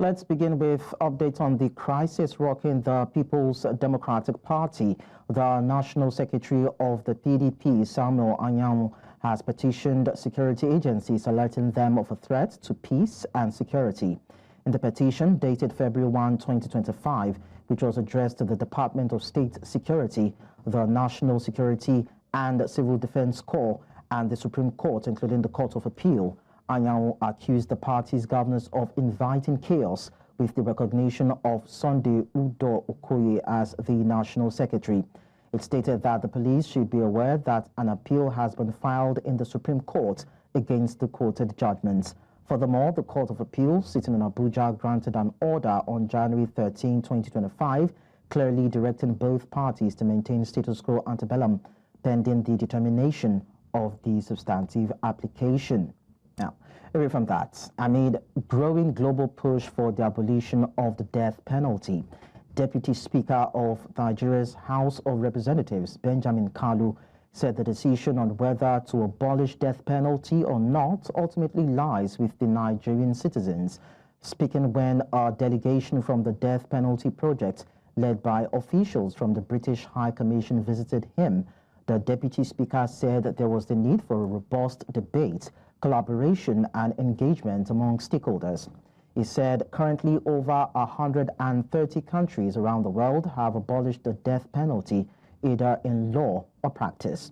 Let's begin with updates on the crisis rocking the People's Democratic Party. The National Secretary of the PDP, Samuel Anyanwu, has petitioned security agencies alerting them of a threat to peace and security. In the petition dated February 1, 2025, which was addressed to the Department of State Security, the National Security and Civil Defense Corps, and the Supreme Court, including the Court of Appeal, Anyanwu accused the party's governors of inviting chaos with the recognition of Sunday Udo Okoye as the National Secretary. It stated that the police should be aware that an appeal has been filed in the Supreme Court against the quoted judgments. Furthermore, the Court of Appeal, sitting in Abuja, granted an order on January 13, 2025, clearly directing both parties to maintain status quo ante bellum, pending the determination of the substantive application. Now, away from that, amid growing global push for the abolition of the death penalty, Deputy Speaker of Nigeria's House of Representatives, Benjamin Kalu, said the decision on whether to abolish death penalty or not ultimately lies with the Nigerian citizens. Speaking when a delegation from the Death Penalty Project, led by officials from the British High Commission, visited him, the Deputy Speaker said that there was the need for a robust debate, collaboration and engagement among stakeholders. He said currently over 130 countries around the world have abolished the death penalty, either in law or practice.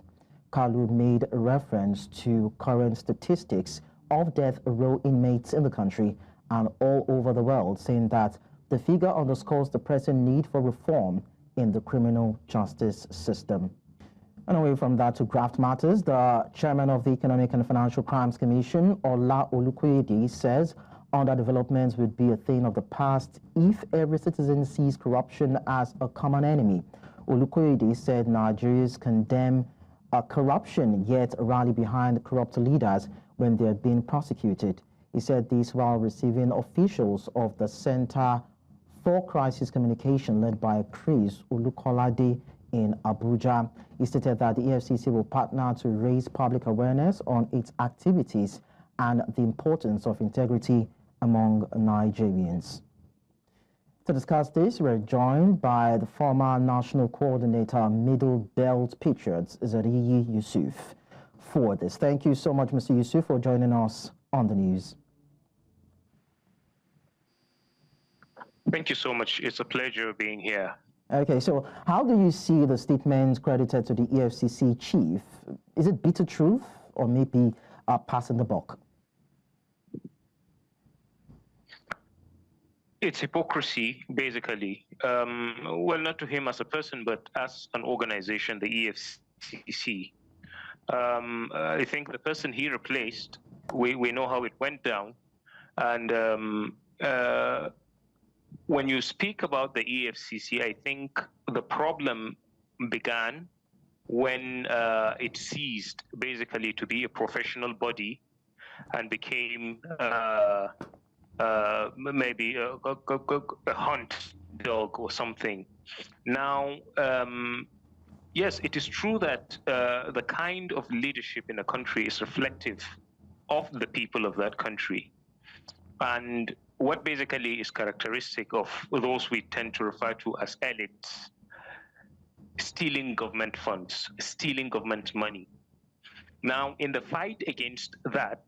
Kalu made a reference to current statistics of death row inmates in the country and all over the world, saying that the figure underscores the pressing need for reform in the criminal justice system. And away from that to graft matters, the chairman of the Economic and Financial Crimes Commission, Ola Olukoyede, says underdevelopment would be a thing of the past if every citizen sees corruption as a common enemy. Olukoyede said Nigerians condemn corruption yet rally behind corrupt leaders when they are being prosecuted. He said this while receiving officials of the Center for Crisis Communication led by Chris Olukolade in Abuja. He stated that the EFCC will partner to raise public awareness on its activities and the importance of integrity among Nigerians. To discuss this, we're joined by the former National Coordinator, Middle Belt Patriots, Zariyi Yusuf, for this. Thank you so much, Mr. Yusuf, for joining us on the news. Thank you so much. It's a pleasure being here. Okay, so how do you see the statement credited to the EFCC chief? Is it bitter truth or maybe passing the buck? It's hypocrisy, basically. Well, not to him as a person, but as an organization, the EFCC. I think the person he replaced, we know how it went down. And when you speak about the EFCC, I think the problem began when it ceased basically to be a professional body and became maybe a hunt dog or something. Now, yes, it is true that the kind of leadership in a country is reflective of the people of that country. And what basically is characteristic of those we tend to refer to as elites, stealing government funds, stealing government money. Now, in the fight against that,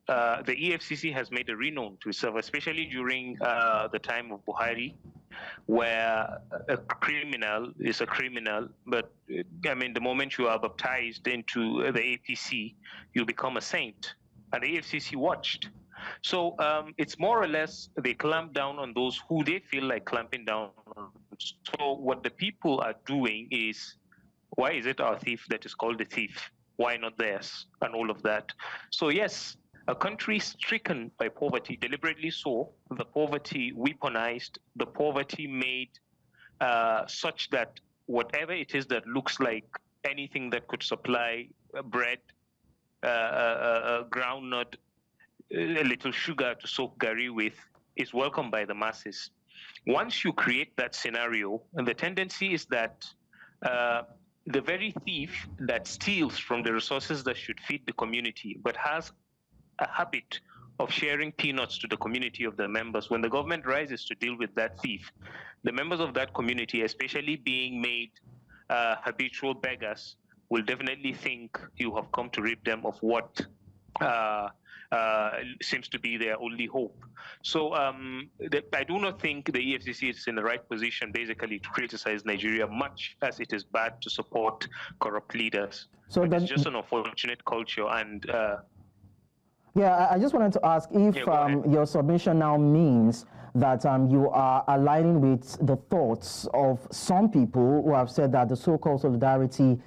the EFCC has made a renown to itself, especially during the time of Buhari, where a criminal is a criminal, but I mean, the moment you are baptized into the APC, you become a saint. And the EFCC watched. So it's more or less they clamp down on those who they feel like clamping down on. So what the people are doing is, why is it our thief that is called a thief? Why not theirs? And all of that. So yes, a country stricken by poverty, deliberately so, the poverty weaponized, the poverty made such that whatever it is that looks like anything that could supply bread, groundnut, a little sugar to soak gari with is welcomed by the masses. Once you create that scenario, and the tendency is that the very thief that steals from the resources that should feed the community, but has a habit of sharing peanuts to the community of the members. When the government rises to deal with that thief, the members of that community, especially being made habitual beggars, will definitely think you have come to rid them of what seems to be their only hope. So I do not think the EFCC is in the right position basically to criticize Nigeria, much as it is bad to support corrupt leaders. So it's just an unfortunate culture. And yeah, I just wanted to ask if your submission now means that you are aligning with the thoughts of some people who have said that the so-called solidarity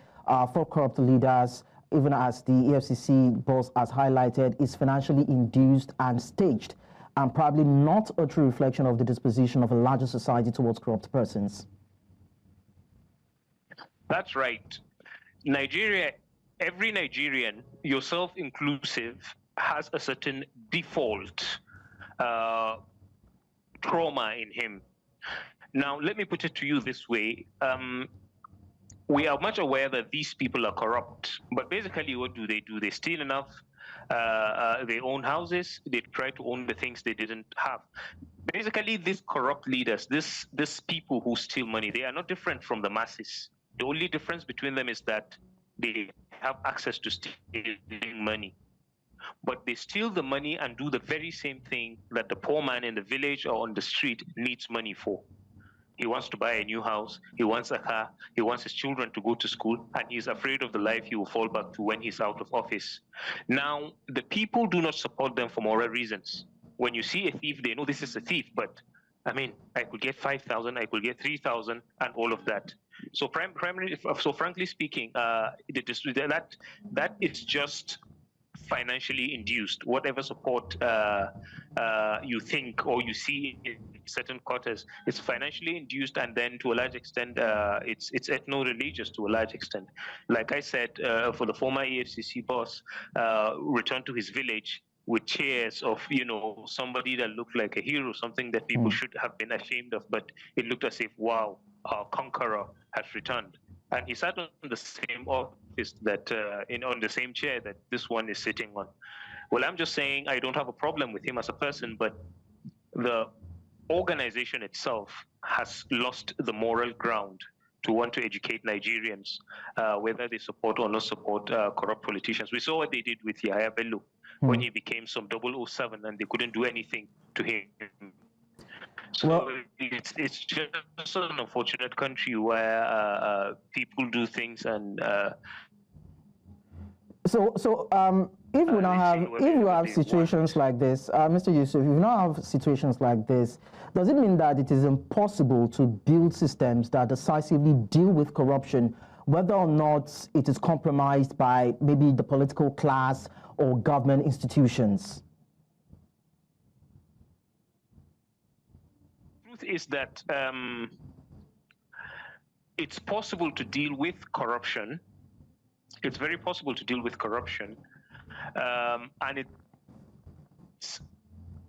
for corrupt leaders, even as the EFCC boss has highlighted, is financially induced and staged, and probably not a true reflection of the disposition of a larger society towards corrupt persons. That's right. Nigeria, every Nigerian, yourself inclusive, has a certain default trauma in him. Now, let me put it to you this way. We are much aware that these people are corrupt, but basically what do? They steal enough, they own houses, they try to own the things they didn't have. Basically, these corrupt leaders, these people who steal money, they are not different from the masses. The only difference between them is that they have access to stealing money. But they steal the money and do the very same thing that the poor man in the village or on the street needs money for. He wants to buy a new house, he wants a car, he wants his children to go to school, and he's afraid of the life he will fall back to when he's out of office. Now, the people do not support them for moral reasons. When you see a thief, they know this is a thief, but I mean, I could get 5,000, I could get 3,000, and all of that. So frankly speaking, that is just financially induced. Whatever support you think or you see in certain quarters, it's financially induced, and then to a large extent, it's ethno-religious to a large extent. Like I said, for the former EFCC boss, returned to his village with cheers of, somebody that looked like a hero, something that people should have been ashamed of, but it looked as if, wow, our conqueror has returned. And he sat on the same office that, on the same chair that this one is sitting on. Well, I'm just saying I don't have a problem with him as a person, but the organization itself has lost the moral ground to want to educate Nigerians, whether they support or not support corrupt politicians. We saw what they did with Yahya Bello when he became some 007 and they couldn't do anything to him. So it's just an unfortunate country where people do things and. If we now have situations like this, Mr. Yusuf, if we now have situations like this, does it mean that it is impossible to build systems that decisively deal with corruption, whether or not it is compromised by maybe the political class or government institutions? Is that it's possible to deal with corruption. It's very possible to deal with corruption, and it's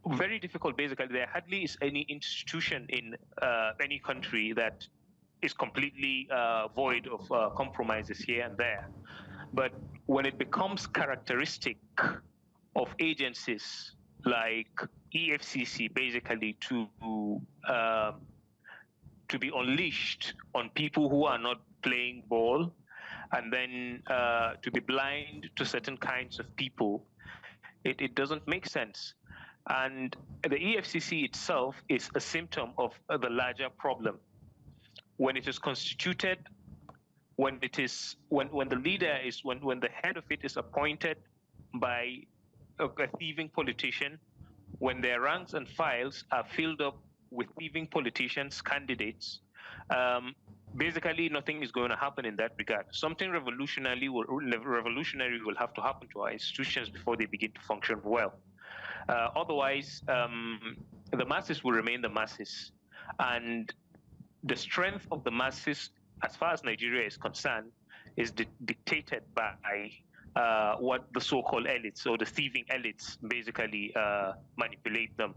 very difficult. Basically, there hardly is any institution in any country that is completely void of compromises here and there. But when it becomes characteristic of agencies like EFCC basically to be unleashed on people who are not playing ball, and then to be blind to certain kinds of people, it doesn't make sense. And the EFCC itself is a symptom of the larger problem. When it is constituted, when the leader is, when the head of it is appointed by a thieving politician, when their ranks and files are filled up with thieving politicians, candidates, basically nothing is going to happen in that regard. Something revolutionary will have to happen to our institutions before they begin to function well. Otherwise, the masses will remain the masses. And the strength of the masses, as far as Nigeria is concerned, is dictated by what the so-called elites or the thieving elites basically manipulate them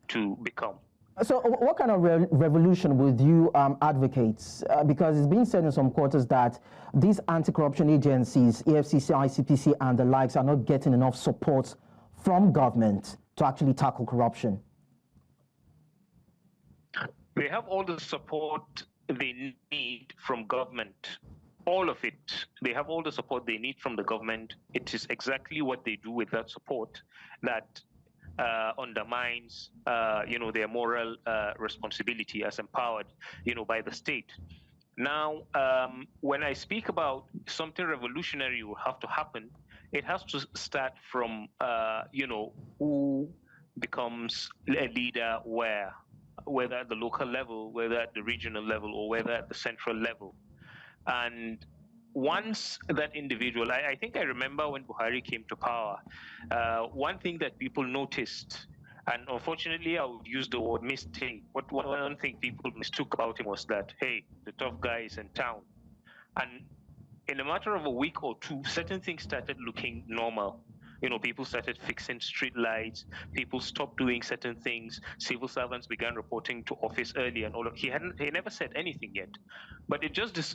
to become. So what kind of revolution would you advocate? Because it's been said in some quarters that these anti-corruption agencies, EFCC, ICPC, and the likes, are not getting enough support from government to actually tackle corruption? They have all the support they need from government. All of it. They have all the support they need from the government. It is exactly what they do with that support that undermines, their moral responsibility as empowered, by the state. Now, when I speak about something revolutionary will have to happen, it has to start from, who becomes a leader where, whether at the local level, whether at the regional level, or whether at the central level. And once that individual, I think I remember when Buhari came to power, one thing that people noticed, and unfortunately I would use the word mistake, but one thing people mistook about him was that, hey, the tough guy is in town. And in a matter of a week or two, certain things started looking normal. People started fixing street lights. People stopped doing certain things. Civil servants began reporting to office early, and all of. He never said anything yet, but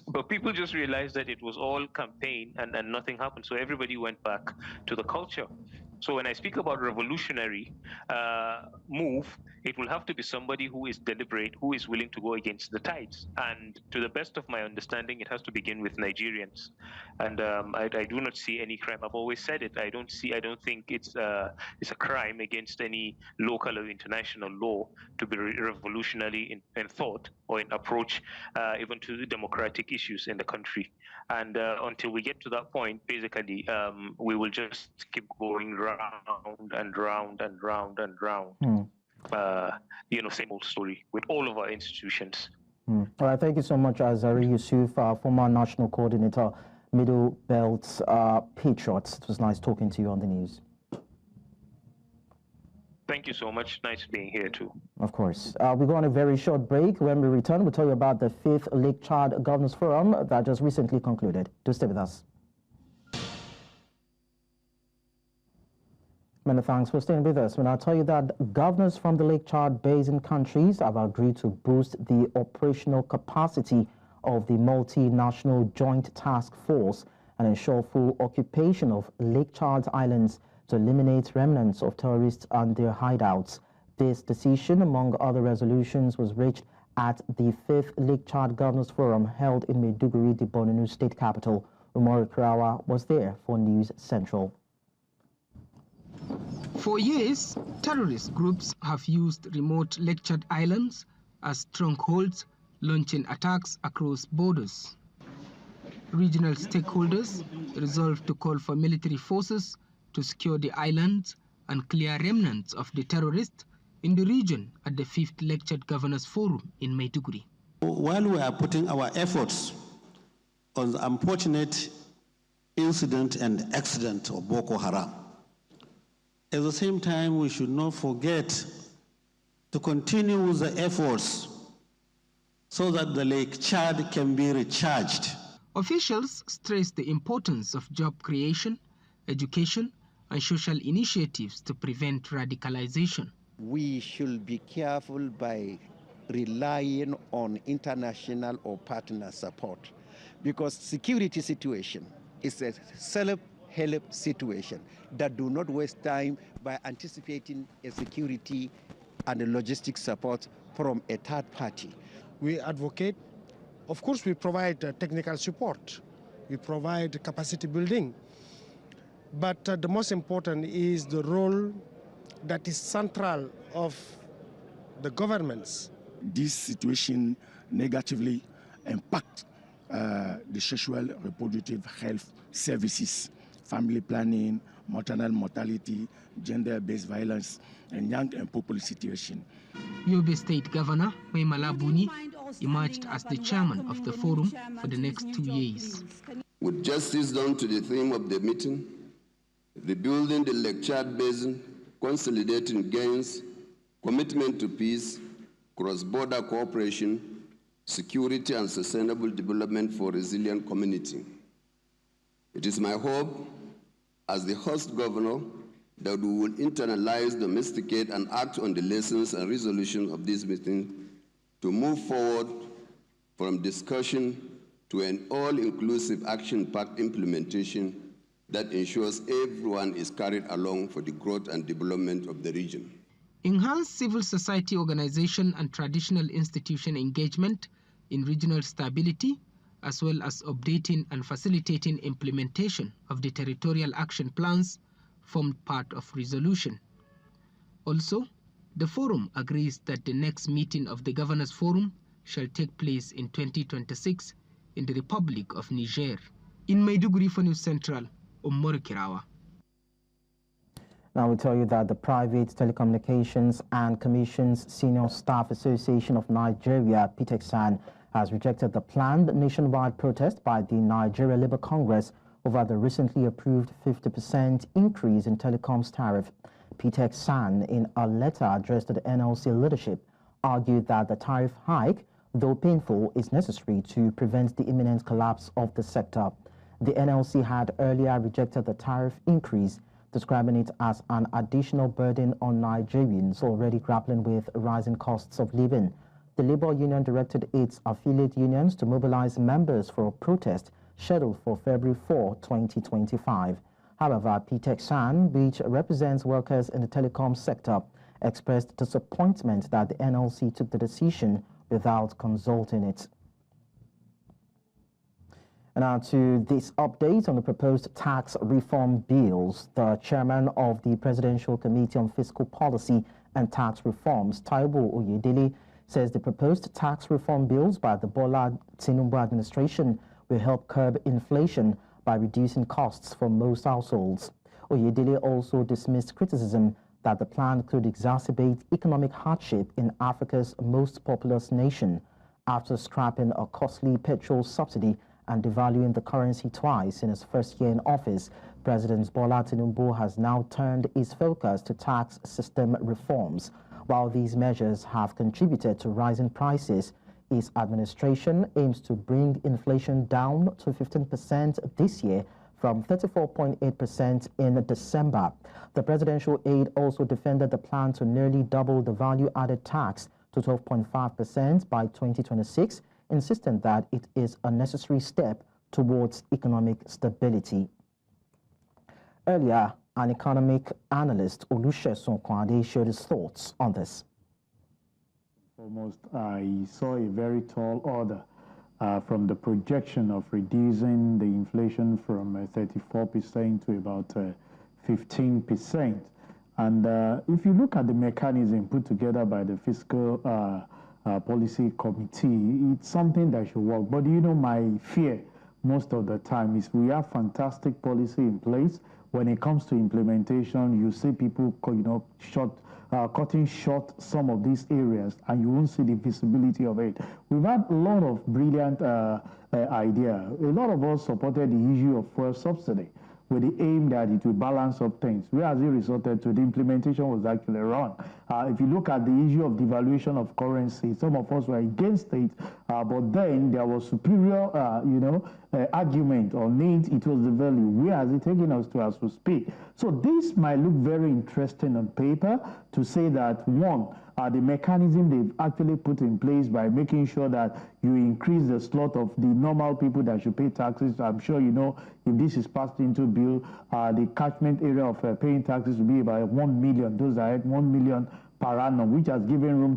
but people just realized that it was all campaign, and nothing happened. So everybody went back to the culture. So when I speak about revolutionary move, it will have to be somebody who is deliberate, who is willing to go against the tides. And to the best of my understanding, it has to begin with Nigerians. And I do not see any crime. I've always said it. I don't think it's a crime against any local or international law to be revolutionary in thought or in approach, even to the democratic issues in the country. And until we get to that point, basically, we will just keep going round and round and round and round. Same old story with all of our institutions. All right, thank you so much, Azari Yusuf, former national coordinator, Middle Belt Patriots. It was nice talking to you on the news. Thank you so much. Nice being here too. Of course. We go on a very short break. When we return, we'll tell you about the 5th Lake Chad Governors Forum that just recently concluded. Do stay with us. Many thanks for staying with us. When I tell you that governors from the Lake Chad Basin countries have agreed to boost the operational capacity of the multinational joint task force and ensure full occupation of Lake Chad Islands to eliminate remnants of terrorists and their hideouts. This decision, among other resolutions, was reached at the 5th Lake Chad Governors Forum held in Maiduguri, the Borno state capital. Umar Karawa was there for News Central. For years, terrorist groups have used remote Lake Chad Islands as strongholds, launching attacks across borders. Regional stakeholders resolved to call for military forces to secure the islands and clear remnants of the terrorists in the region at the 5th Lake Chad Governors Forum in Maiduguri. While we are putting our efforts on the unfortunate incident and accident of Boko Haram, at the same time, we should not forget to continue with the efforts so that the Lake Chad can be recharged. Officials stressed the importance of job creation, education, and social initiatives to prevent radicalization. We should be careful by relying on international or partner support, because security situation is a self-help situation that do not waste time by anticipating a security and a logistic support from a third party. We advocate, of course we provide technical support, we provide capacity building, but the most important is the role that is central of the governments. This situation negatively impacts the sexual reproductive health services, family planning, maternal mortality, gender-based violence, and young and people situation. Yobe State Governor Maimala Buni emerged as the chairman of the forum for the next 2 years. With justice done to the theme of the meeting, rebuilding the Lake Chad Basin, consolidating gains, commitment to peace, cross-border cooperation, security and sustainable development for a resilient community. It is my hope, as the host governor, that we will internalize, domesticate, and act on the lessons and resolutions of this meeting to move forward from discussion to an all-inclusive action-packed implementation that ensures everyone is carried along for the growth and development of the region. Enhance civil society organization and traditional institution engagement in regional stability, as well as updating and facilitating implementation of the territorial action plans formed part of resolution. Also, the forum agrees that the next meeting of the Governors Forum shall take place in 2026 in the Republic of Niger. In Maiduguri for News Central, Omar Kirawa. Now we tell you that the Private Telecommunications and Commissions Senior Staff Association of Nigeria, PTECSAN, has rejected the planned nationwide protest by the Nigeria Labour Congress over the recently approved 50% increase in telecoms tariff. PTECSAN, in a letter addressed to the NLC leadership, argued that the tariff hike, though painful, is necessary to prevent the imminent collapse of the sector. The NLC had earlier rejected the tariff increase, describing it as an additional burden on Nigerians already grappling with rising costs of living. The Labour Union directed its affiliate unions to mobilize members for a protest scheduled for February 4, 2025. However, PTECSAN, which represents workers in the telecom sector, expressed disappointment that the NLC took the decision without consulting it. And now to this update on the proposed tax reform bills. The chairman of the Presidential Committee on Fiscal Policy and Tax Reforms, Taiwo Oyedele, says the proposed tax reform bills by the Bola Tinubu administration will help curb inflation by reducing costs for most households. Oyedele also dismissed criticism that the plan could exacerbate economic hardship in Africa's most populous nation. After scrapping a costly petrol subsidy and devaluing the currency twice in his first year in office, President Bola Tinubu has now turned his focus to tax system reforms. While these measures have contributed to rising prices, his administration aims to bring inflation down to 15% this year from 34.8% in December. The presidential aide also defended the plan to nearly double the value-added tax to 12.5% by 2026, insisting that it is a necessary step towards economic stability. Earlier, an economic analyst, Olusegun Kwade, shared his thoughts on this. Almost, I saw a very tall order from the projection of reducing the inflation from 34% to about 15%. And if you look at the mechanism put together by the Fiscal Policy Committee, it's something that should work. But you know, my fear most of the time is we have fantastic policy in place. When it comes to implementation, you see people, cutting short some of these areas, and you won't see the visibility of it. We've had a lot of brilliant ideas. A lot of us supported the issue of fuel subsidy with the aim that it will balance up things, whereas it resulted to the implementation was actually wrong. If you look at the issue of devaluation of currency, some of us were against it, but then there was superior, argument on it. It was the value. Where has it taken us to as we speak? So this might look very interesting on paper to say that, one, the mechanism they've actually put in place by making sure that you increase the slot of the normal people that should pay taxes. I'm sure you know, if this is passed into bill, the catchment area of paying taxes will be about 1 million. Those are 1 million per annum, which has given room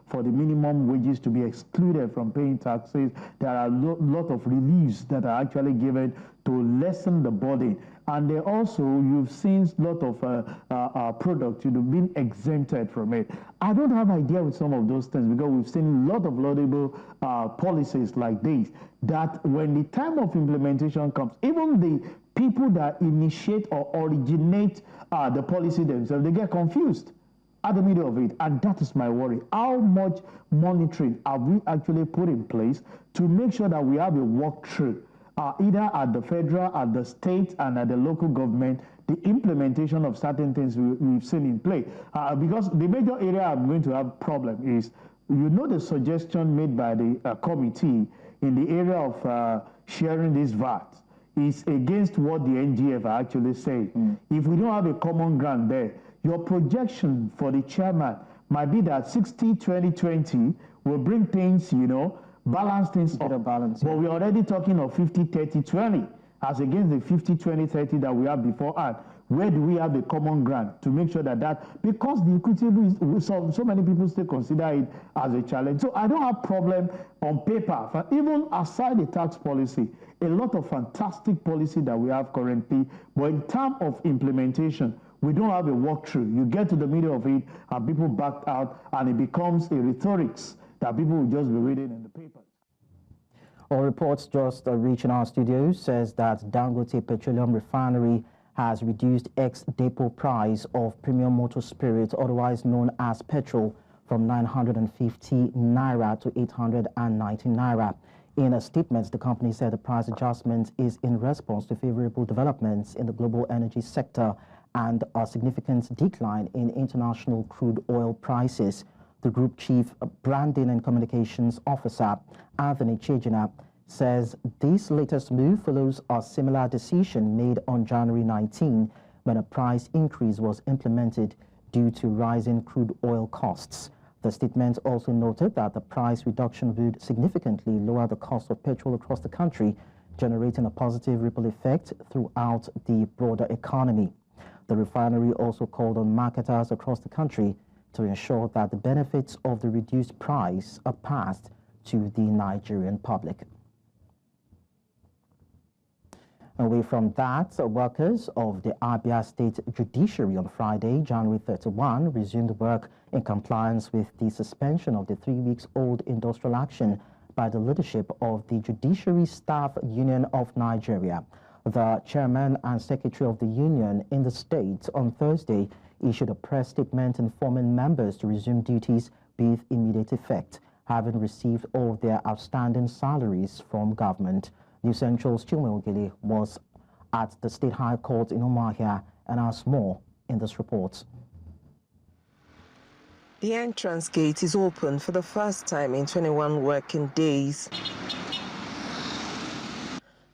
for the minimum wages to be excluded from paying taxes. There are a lot of reliefs that are actually given to lessen the burden. And they also, you've seen a lot of products being exempted from it. I don't have idea with some of those things because we've seen a lot of laudable policies like this, that when the time of implementation comes, even the people that initiate or originate the policy themselves, they get confused at the middle of it. And that is my worry. How much monitoring have we actually put in place to make sure that we have a walkthrough, either at the federal, at the state, and at the local government, the implementation of certain things we've seen in play. Because the major area I'm going to have problem is, the suggestion made by the committee in the area of sharing this VAT is against what the NGF are actually saying. If we don't have a common ground there, your projection for the chairman might be that 60-20-20 will bring things, balance things up. But we're already talking of 50-30-20. as against the 50, 20, 30 that we had before? And where do we have the common ground to make sure that because the equitable is, so many people still consider it as a challenge. So I don't have problem on paper, even aside the tax policy, a lot of fantastic policy that we have currently, but in terms of implementation, we don't have a walkthrough. You get to the middle of it and people backed out and it becomes a rhetorics that people will just be reading in the papers. All reports just reaching our studios says that Dangote Petroleum Refinery has reduced ex-depot price of premium motor spirit, otherwise known as petrol, from 950 naira to 890 naira. In a statement, the company said the price adjustment is in response to favorable developments in the global energy sector and a significant decline in international crude oil prices. The Group Chief Branding and Communications Officer, Anthony Chejina, says this latest move follows a similar decision made on January 19 when a price increase was implemented due to rising crude oil costs. The statement also noted that the price reduction would significantly lower the cost of petrol across the country, generating a positive ripple effect throughout the broader economy. The refinery also called on marketers across the country to ensure that the benefits of the reduced price are passed to the Nigerian public. Away from that, workers of the Abia State Judiciary on Friday, January 31, resumed work in compliance with the suspension of the 3-week-old industrial action by the leadership of the Judiciary Staff Union of Nigeria. The chairman and secretary of the union in the state on Thursday issued a press statement informing members to resume duties with immediate effect, having received all of their outstanding salaries from government. News Central's Taiwo Oyedele was at the State High Court in Umuahia and has more in this report. The entrance gate is open for the first time in 21 working days.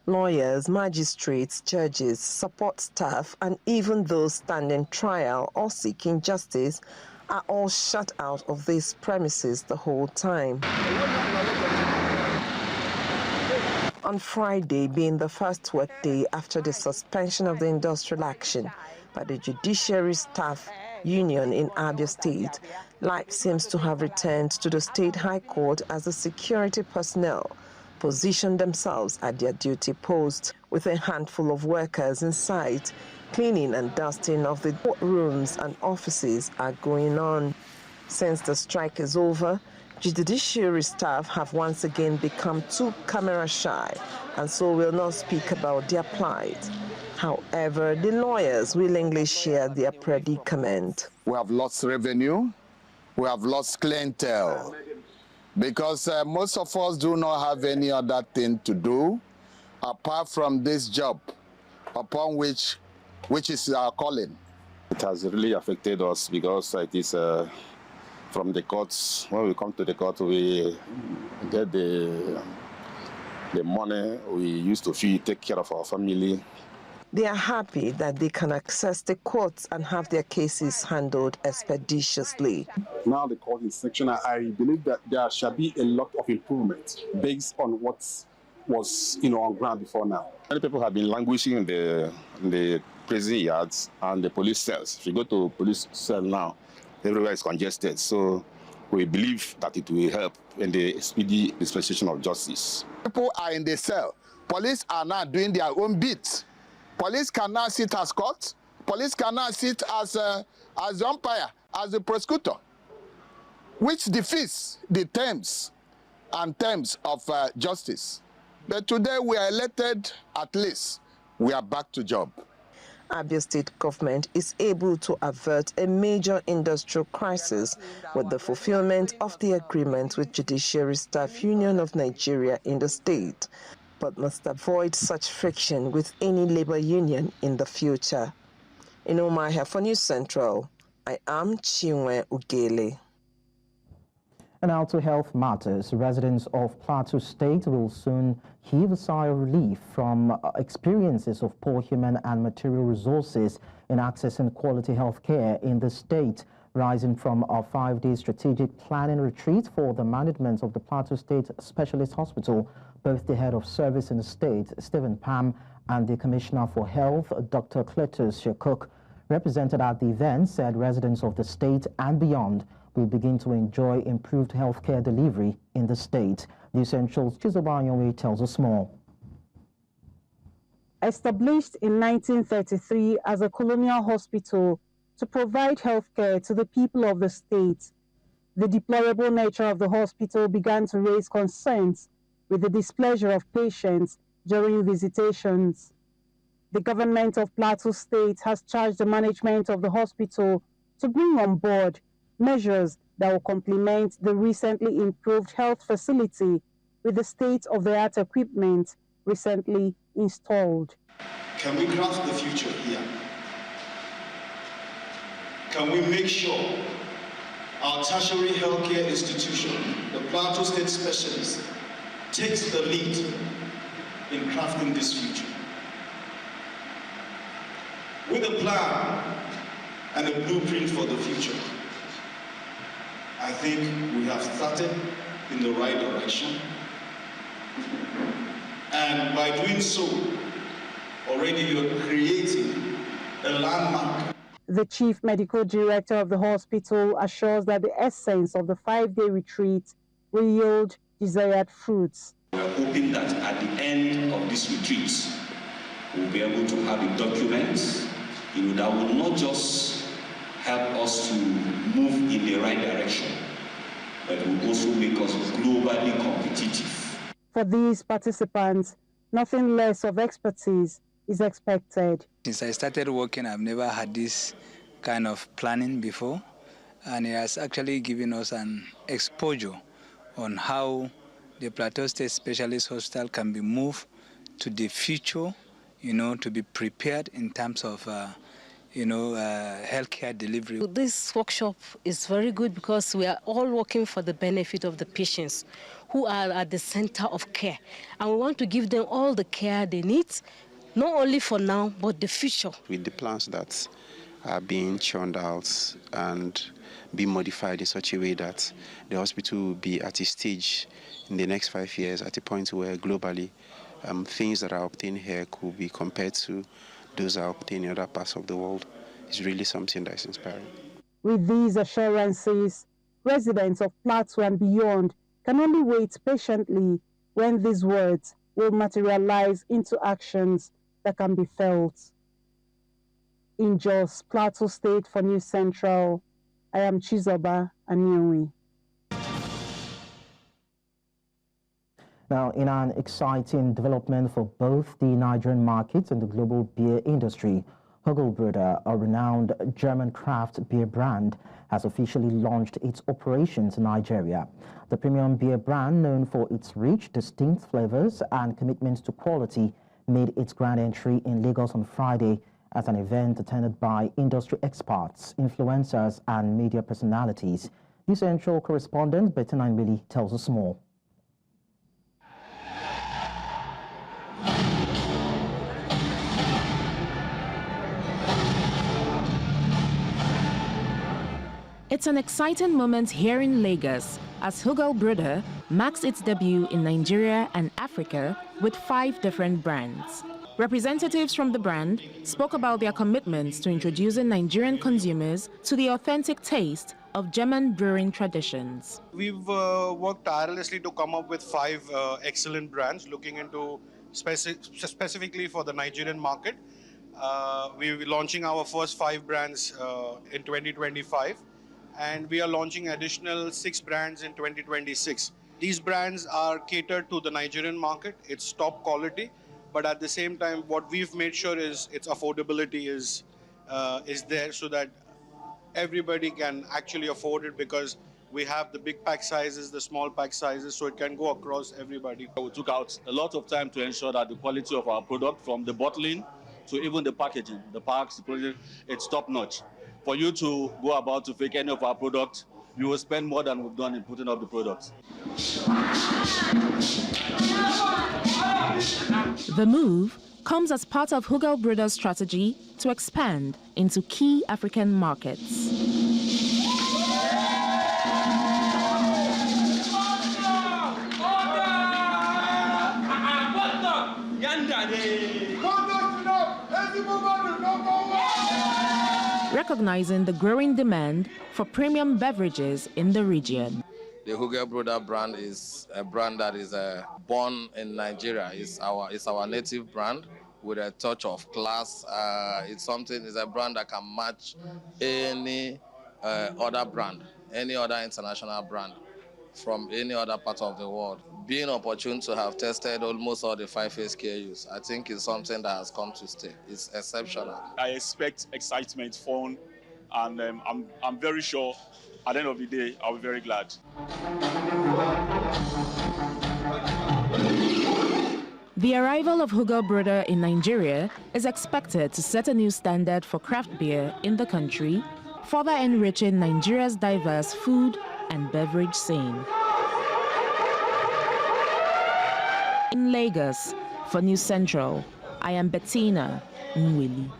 Lawyers, magistrates, judges, support staff, and even those standing trial or seeking justice are all shut out of these premises the whole time. On Friday, being the first work day after the suspension of the industrial action by the Judiciary Staff Union in Abia State, life seems to have returned to the State High Court as the security personnel positioned themselves at their duty posts with a handful of workers inside. Cleaning and dusting of the courtrooms and offices are going on. Since the strike is over, judiciary staff have once again become too camera shy and so will not speak about their plight. However, the lawyers willingly share their predicament. We have lost revenue, we have lost clientele, because most of us do not have any other thing to do apart from this job, upon which is our calling. It has really affected us because it is from the courts. When we come to the court, we get the money we used to take care of our family. They are happy that they can access the courts and have their cases handled expeditiously. Now the court is sectional. I believe that there shall be a lot of improvement based on what was on ground before now. Many people have been languishing in the prison yards and the police cells. If you go to police cell now, everywhere is congested. So we believe that it will help in the speedy dispensation of justice. People are in the cell. Police are now doing their own bit. Police cannot sit as court. Police cannot sit as the umpire, as the prosecutor, which defeats the terms of justice. But today we are elected, at least we are back to job. Abia State government is able to avert a major industrial crisis with the fulfillment of the agreement with Judiciary Staff Union of Nigeria in the state, but must avoid such friction with any labor union in the future. In Umuahia for News Central, I am Taiwo Oyedele. And now to health matters. Residents of Plateau State will soon heave a sigh of relief from experiences of poor human and material resources in accessing quality health care in the state, rising from a 5-day strategic planning retreat for the management of the Plateau State Specialist Hospital. Both the head of service in the state, Stephen Pam, and the Commissioner for Health, Dr. Cletus Shekuk, represented at the event, said residents of the state and beyond will begin to enjoy improved healthcare delivery in the state. The Essential's Chizoba Anyonwe tells us more. Established in 1933 as a colonial hospital to provide healthcare to the people of the state, the deplorable nature of the hospital began to raise concerns with the displeasure of patients during visitations. The government of Plateau State has charged the management of the hospital to bring on board measures that will complement the recently improved health facility with the state-of-the-art equipment recently installed. Can we grasp the future here? Can we make sure our tertiary healthcare institution, the Plateau State Specialist, takes the lead in crafting this future? With a plan and a blueprint for the future, I think we have started in the right direction. And by doing so, already you're creating a landmark. The Chief Medical Director of the hospital assures that the essence of the 5-day retreat will yield desired fruits. We are hoping that at the end of this retreat, we'll be able to have a document, that will not just help us to move in the right direction, but will also make us globally competitive. For these participants, nothing less of expertise is expected. Since I started working, I've never had this kind of planning before, and it has actually given us an exposure on how the Plateau State Specialist Hospital can be moved to the future, to be prepared in terms of healthcare delivery. This workshop is very good because we are all working for the benefit of the patients who are at the center of care. And we want to give them all the care they need, not only for now, but the future. With the plans that are being churned out and be modified in such a way that the hospital will be at a stage in the next 5 years at a point where globally things that are obtained here could be compared to those that are obtained in other parts of the world, is really something that is inspiring. With these assurances, residents of Plateau and beyond can only wait patiently when these words will materialize into actions that can be felt. In Jos, Plateau State for News Central, I am Chizoba Anyonwe. Now, in an exciting development for both the Nigerian market and the global beer industry, Hugelbrüder, a renowned German craft beer brand, has officially launched its operations in Nigeria. The premium beer brand, known for its rich, distinct flavors and commitment to quality, made its grand entry in Lagos on Friday at an event attended by industry experts, influencers, and media personalities. The Central correspondent, Bettina Mbili, tells us more. It's an exciting moment here in Lagos as Hugelbrüder marks its debut in Nigeria and Africa with 5 different brands. Representatives from the brand spoke about their commitments to introducing Nigerian consumers to the authentic taste of German brewing traditions. We've worked tirelessly to come up with 5 excellent brands looking into specifically for the Nigerian market. We'll be launching our first 5 brands in 2025. And we are launching additional 6 brands in 2026. These brands are catered to the Nigerian market. It's top quality, but at the same time, what we've made sure is its affordability is there so that everybody can actually afford it, because we have the big pack sizes, the small pack sizes, so it can go across everybody. We took out a lot of time to ensure that the quality of our product, from the bottling to even the packaging, the packs, the product, it's top notch. For you to go about to fake any of our products, you will spend more than we've done in putting up the products. The move comes as part of Hugelbrüder's strategy to expand into key African markets. recognizing the growing demand for premium beverages in the region. The Hugel Brother brand is a brand that is born in Nigeria. It's our native brand with a touch of class. It's a brand that can match any other brand, any other international brand from any other part of the world. Being opportune to have tested almost all the 5 SKUs, I think is something that has come to stay. It's exceptional. I expect excitement, fun, and I'm very sure at the end of the day, I'll be very glad. The arrival of Hugel Brother in Nigeria is expected to set a new standard for craft beer in the country, further enriching Nigeria's diverse food and beverage scene. In Lagos, for News Central, I am Bettina Nwili.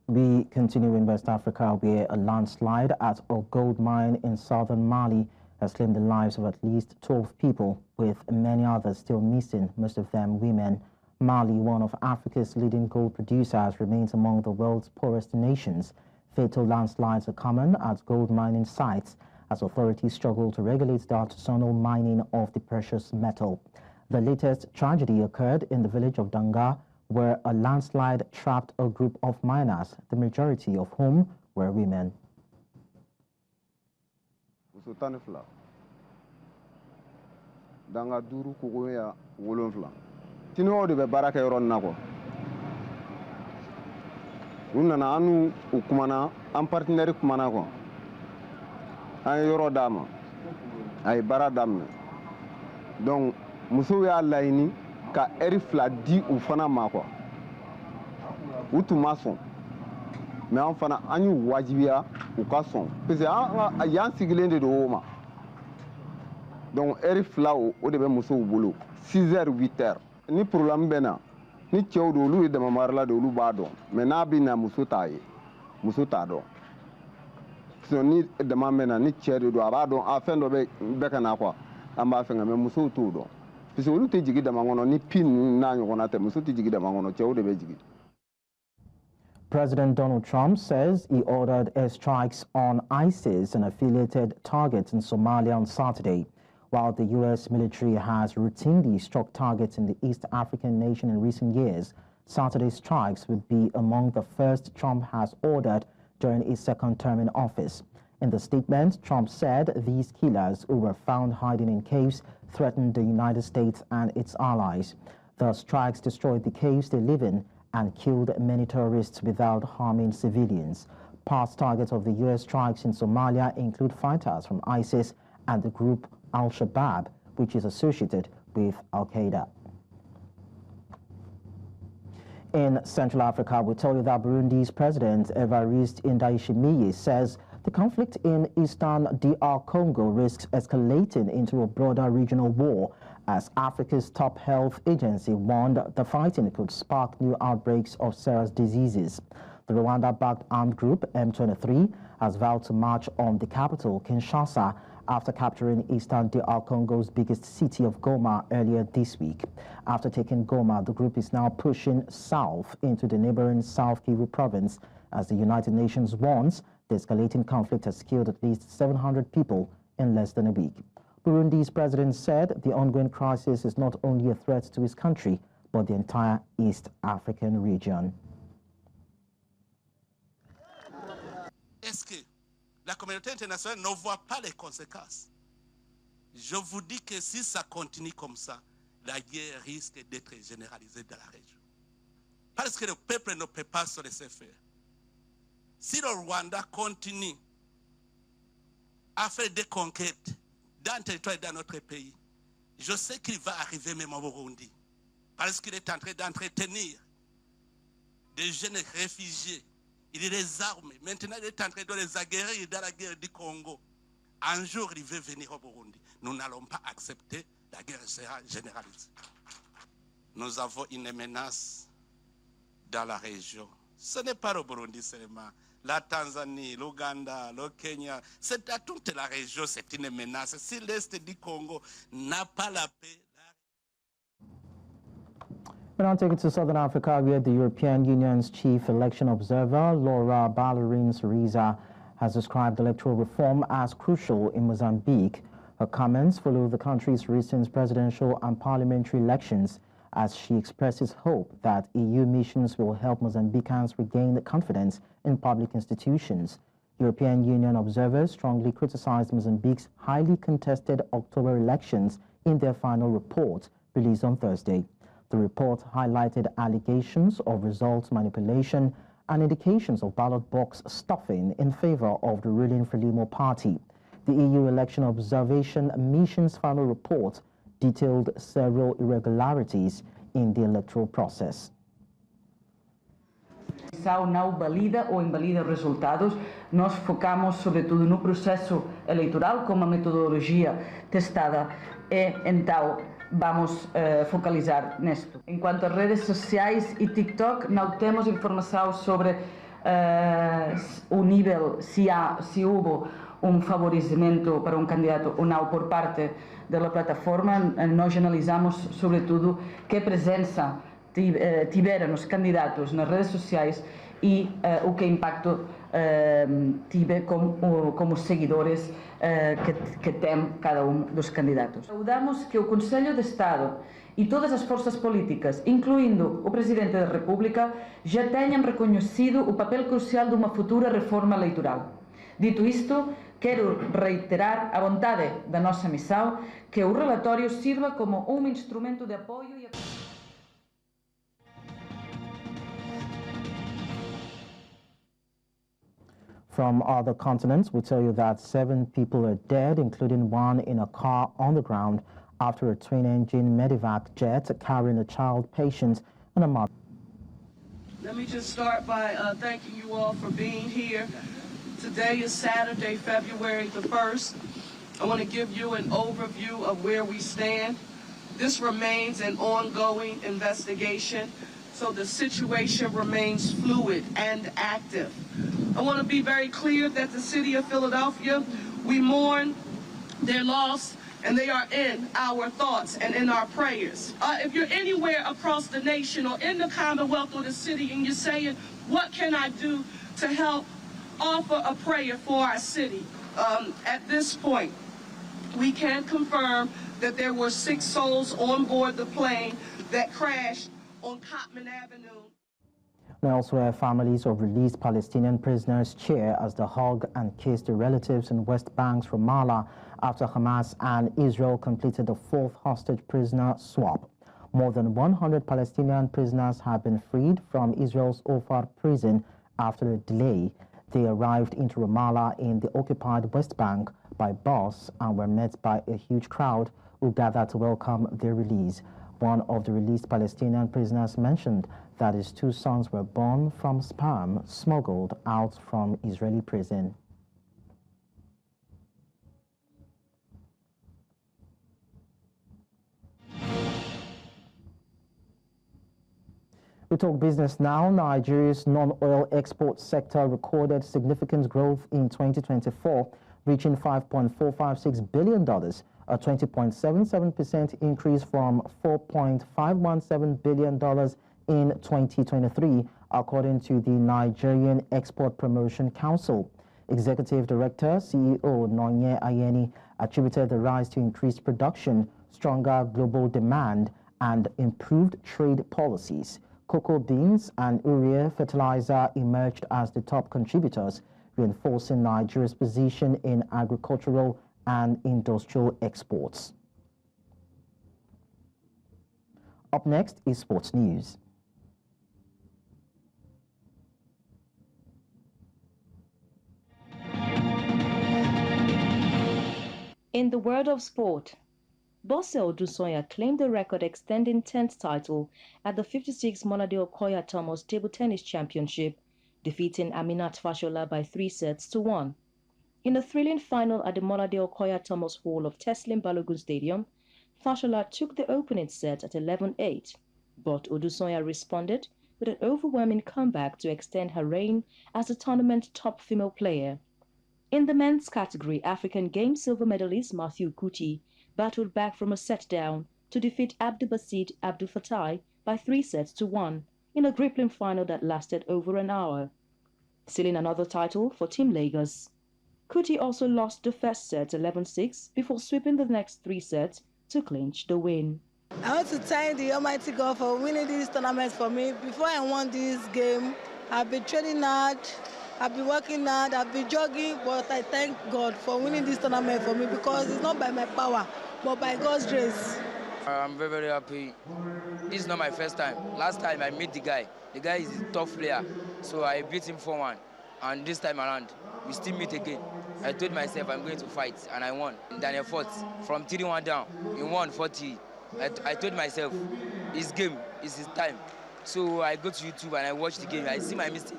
We continue in West Africa, where a landslide at a gold mine in southern Mali has claimed the lives of at least 12 people, with many others still missing, most of them women. Mali, one of Africa's leading gold producers, remains among the world's poorest nations. Fatal landslides are common at gold mining sites as authorities struggle to regulate the artisanal mining of the precious metal. The latest tragedy occurred in the village of Danga, where a landslide trapped a group of miners, the majority of whom were women. Danga duru kugoya wolonfla tino de be baraka yoron nako unana anu ukumana am partenaire kumana ko ay yoro dama ay bara dam donc muso ya layni ka erifla di u fana mako utuma son mais en fana anyu wajibiya u ka son parce que yan sigilende do ma. Donc, erifla o de be muso bolo 6h 8h ni problème bena ni ciow do lu de mamarla do lu ba don mais na bi na muso taye muso ta don so ni de mamena ni ciew do aba don afen do be kana kwa amba fe ngame muso to don parce que lu te jigi de mangono ni pin na nyona te muso te jigi de mangono ciow de be jigi. President Donald Trump says he ordered airstrikes on ISIS and affiliated targets in Somalia on Saturday. While the U.S. military has routinely struck targets in the East African nation in recent years, Saturday's strikes would be among the first Trump has ordered during his second term in office. In the statement, Trump said these killers, who were found hiding in caves, threatened the United States and its allies. The strikes destroyed the caves they live in and killed many terrorists without harming civilians. Past targets of the U.S. strikes in Somalia include fighters from ISIS and the group Al-Shabaab, which is associated with Al-Qaeda. In Central Africa, we tell you that Burundi's President Evariste Ndayishimiye says the conflict in eastern DR Congo risks escalating into a broader regional war, as Africa's top health agency warned the fighting could spark new outbreaks of serious diseases. The Rwanda-backed armed group M23 has vowed to march on the capital, Kinshasa, after capturing eastern DR Congo's biggest city of Goma earlier this week. After taking Goma, the group is now pushing south into the neighboring South Kivu province, as the United Nations warns the escalating conflict has killed at least 700 people in less than a week. Burundi's president said the ongoing crisis is not only a threat to his country, but the entire East African region. La communauté internationale ne voit pas les conséquences. Je vous dis que si ça continue comme ça, la guerre risque d'être généralisée dans la région. Parce que le peuple ne peut pas se laisser faire. Si le Rwanda continue à faire des conquêtes dans le territoire et dans notre pays, je sais qu'il va arriver même au Burundi. Parce qu'il est en train d'entretenir des jeunes réfugiés. Il est des armes. Maintenant, il est en train de les aguerrir dans la guerre du Congo. Un jour, il veut venir au Burundi. Nous n'allons pas accepter. La guerre sera généralisée. Nous avons une menace dans la région. Ce n'est pas le Burundi seulement. La Tanzanie, l'Ouganda, le Kenya, c'est à toute la région, c'est une menace. Si l'Est du Congo n'a pas la paix... We're now taken to Southern Africa, where the European Union's chief election observer, Laura Ballerin-Siriza, has described electoral reform as crucial in Mozambique. Her comments follow the country's recent presidential and parliamentary elections, as she expresses hope that EU missions will help Mozambicans regain confidence in public institutions. European Union observers strongly criticized Mozambique's highly contested October elections in their final report, released on Thursday. The report highlighted allegations of results manipulation and indications of ballot box stuffing in favor of the ruling Frelimo party. The EU Election Observation Mission's final report detailed several irregularities in the electoral process. Não valida ou invalida resultados. Nós focamos sobretudo no processo eleitoral como a metodologia testada e então vamos focalizar nisto. Enquanto às redes sociais e TikTok, não temos informação sobre o nível, se houve favorecimento para candidato ou não por parte da plataforma. Nós analisamos sobretudo que presença tiveram os candidatos nas redes sociais e o que impacto tive como seguidores que tem cada dos candidatos. Saudamos que o Conselho de Estado e todas as forças políticas, incluindo o Presidente da República, já tenham reconhecido o papel crucial de uma futura reforma eleitoral. Dito isto, quero reiterar a vontade da nossa missão que o relatório sirva como instrumento de apoio e From other continents, we tell you that 7 people are dead, including one in a car on the ground after a twin-engine medevac jet carrying a child patient and a mother. Let me just start by thanking you all for being here. Today is Saturday, February the 1st. I want to give you an overview of where we stand. This remains an ongoing investigation, so the situation remains fluid and active. I want to be very clear that the city of Philadelphia, we mourn their loss, and they are in our thoughts and in our prayers. If you're anywhere across the nation or in the Commonwealth or the city and you're saying, what can I do to help offer a prayer for our city? At this point, we can confirm that there were 6 souls on board the plane that crashed on Cotman Avenue. Elsewhere, families of released Palestinian prisoners cheer as they hug and kiss their relatives in West Bank's Ramallah after Hamas and Israel completed the 4th hostage prisoner swap. More than 100 Palestinian prisoners have been freed from Israel's Ofar prison after a delay. They arrived into Ramallah in the occupied West Bank by bus and were met by a huge crowd who gathered to welcome their release. One of the released Palestinian prisoners mentioned that his 2 sons were born from sperm smuggled out from Israeli prison. We talk business now. Nigeria's non-oil export sector recorded significant growth in 2024, reaching $5.456 billion, a 20.77% increase from $4.517 billion in 2023, according to the Nigerian Export Promotion Council. Executive Director, CEO Nonye Ayeni, attributed the rise to increased production, stronger global demand, and improved trade policies. Cocoa beans and urea fertilizer emerged as the top contributors, reinforcing Nigeria's position in agricultural and industrial exports. Up next is sports news. In the world of sport, Bose Odusoya claimed the record-extending 10th title at the 56th Monade Okoya Thomas Table Tennis Championship, defeating Aminat Fashola by 3-1. In a thrilling final at the Monade Okoya Thomas Hall of Teslim Balogun Stadium, Fashola took the opening set at 11-8, but Odusoya responded with an overwhelming comeback to extend her reign as the tournament top female player. In the men's category, African Games silver medalist Matthew Kuti battled back from a set down to defeat Abdul Basit Abdul Fatai by 3-1 in a gripping final that lasted over an hour, sealing another title for Team Lagos. Kuti also lost the first set 11-6 before sweeping the next 3 sets to clinch the win. I want to thank the Almighty God for winning this tournament for me. Before I won this game, I've been training hard, I've been working hard, I've been jogging, but I thank God for winning this tournament for me because it's not by my power, but by God's grace. I'm very, very happy. This is not my first time. Last time I met the guy. The guy is a tough player, so I beat him 4-1. And this time around, we still meet again. I told myself I'm going to fight, and I won. And Daniel fought from 3-1 down. He won 40. I told myself, his game is his time. So I go to YouTube and I watch the game. I see my mistake.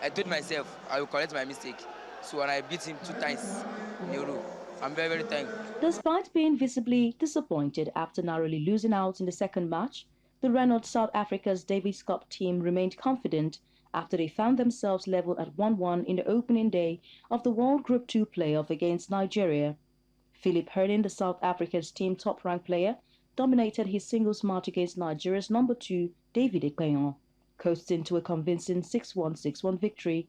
I told myself I will correct my mistake. So when I beat him 2 times in a row, I'm very, very thankful. Despite being visibly disappointed after narrowly losing out in the second match, the renowned South Africa's Davis Cup team remained confident after they found themselves level at 1-1 in the opening day of the World Group 2 playoff against Nigeria. Philip Herning, the South Africa's team top-ranked player, dominated his singles match against Nigeria's number 2, David Ekpeyon, coasting to a convincing 6-1, 6-1 victory.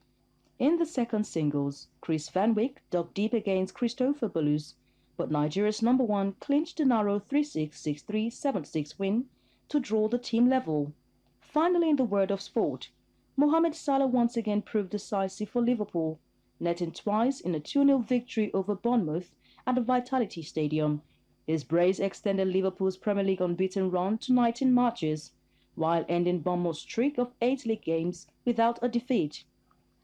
In the second singles, Chris Van Wyk dug deep against Christopher Bolus, but Nigeria's number 1 clinched the narrow 3-6, 6-3, 7-6 win to draw the team level. Finally, in the world of sport, Mohamed Salah once again proved decisive for Liverpool, netting twice in a 2-0 victory over Bournemouth at the Vitality Stadium. His brace extended Liverpool's Premier League unbeaten run to 19 matches, while ending Bournemouth's streak of 8 league games without a defeat.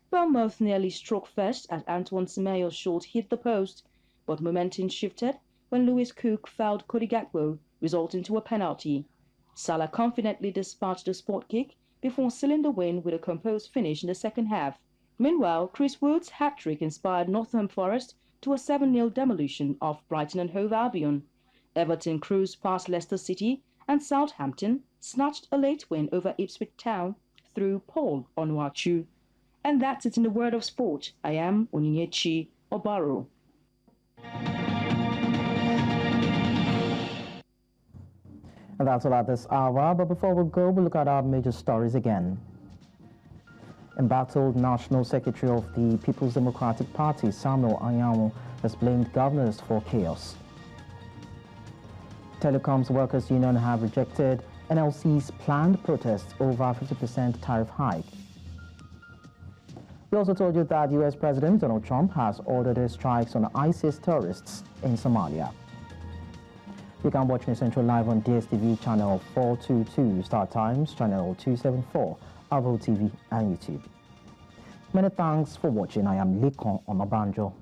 Bournemouth nearly struck first as Antoine Semenyo's shot hit the post, but momentum shifted when Lewis Cook fouled Cody Gakpo, resulting to a penalty. Salah confidently dispatched the spot kick before sealing the win with a composed finish in the second half. Meanwhile, Chris Wood's hat-trick inspired Nottingham Forest to a 7-0 demolition of Brighton and Hove Albion. Everton cruised past Leicester City, and Southampton snatched a late win over Ipswich Town through Paul Onuachu. And that's it in the world of sport. I am Onyinyechi Obaro. And that's all at this hour, but before we go, we'll look at our major stories again. Embattled National Secretary of the People's Democratic Party, Samuel Anyanwu, has blamed governors for chaos. Telecoms Workers Union have rejected NLC's planned protest over 50% tariff hike. We also told you that U.S. President Donald Trump has ordered air strikes on ISIS terrorists in Somalia. You can watch News Central live on DSTV channel 422, Star Times channel 274, Avo TV and YouTube. Many thanks for watching. I am Lekon Onabanjo.